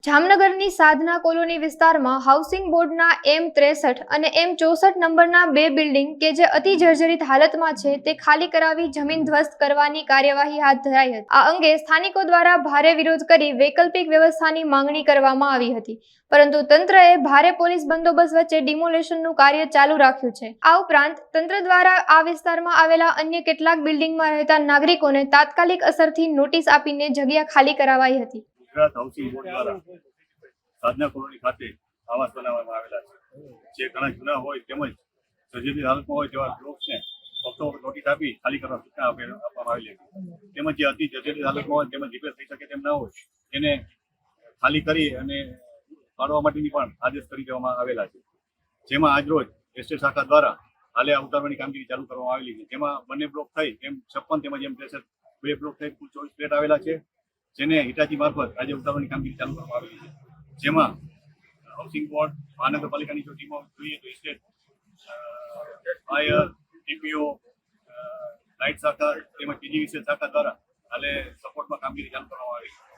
જામનગરની સાધના કોલોની વિસ્તારમાં હાઉસિંગ બોર્ડના M63 અને M64 નંબરના બે બિલ્ડિંગ કે જે અતિ જર્જરિત હાલતમાં છે તે ખાલી કરાવી જમીન ધ્વસ્ત કરવાની કાર્યવાહી હાથ ધરાઈ હતી। આ અંગે સ્થાનિકો દ્વારા ભારે વિરોધ કરી વૈકલ્પિક વ્યવસ્થાની માંગણી કરવામાં આવી હતી, પરંતુ તંત્રએ ભારે પોલીસ બંદોબસ્ત વચ્ચે ડિમોલેશનનું કાર્ય ચાલુ રાખ્યું છે। આ ઉપરાંત તંત્ર દ્વારા આ વિસ્તારમાં આવેલા અન્ય કેટલાક બિલ્ડિંગમાં રહેતા નાગરિકોને તાત્કાલિક અસરથી નોટિસ આપીને જગ્યા ખાલી કરાવાઈ હતી। ગુજરાત હાઉસિંગ બોર્ડ દ્વારા સાધના કોલોની ખાતે આવાસ બનાવવામાં આવેલા છે, જે ઘણા જૂના હોય તેમજ સર્જરી હાલતમાં હોય તેવા બ્લોક્સને ફક્ત નોટિસ આપી ખાલી કરવા સૂચના આપવામાં આવેલી હતી। તેમજ જે અતિ જર્જરિત હાલતમાં હોય તેમજ રિપેર થઈ શકે તેમ ના હોય તેને ખાલી કરી અને પાડવા માટેની પણ આદેશ કરી દેવામાં આવેલા છે, જેમાં આજરોજ એસટી શાખા દ્વારા હાલે ઉતારવાની કામગીરી ચાલુ કરવામાં આવેલી છે, જેમાં બંને બ્લોક થઈ M56 તેમજ M63 બે બ્લોક થઈ કુલ 24 ફ્લેટ આવેલા છે, જેને હિટાચી મારફત આજે ઉતારવાની કામગીરી ચાલુ કરવામાં આવેલી છે, જેમાં હાઉસિંગ બોર્ડ, મહાનગરપાલિકાની જો ટીમો જોઈએ તો સ્ટેટ, ફાયર, ટીપીઓ, લાઇટ શાખા તેમજ PGVCL શાખા દ્વારા હાલે સપોર્ટમાં કામગીરી ચાલુ કરવામાં આવી છે।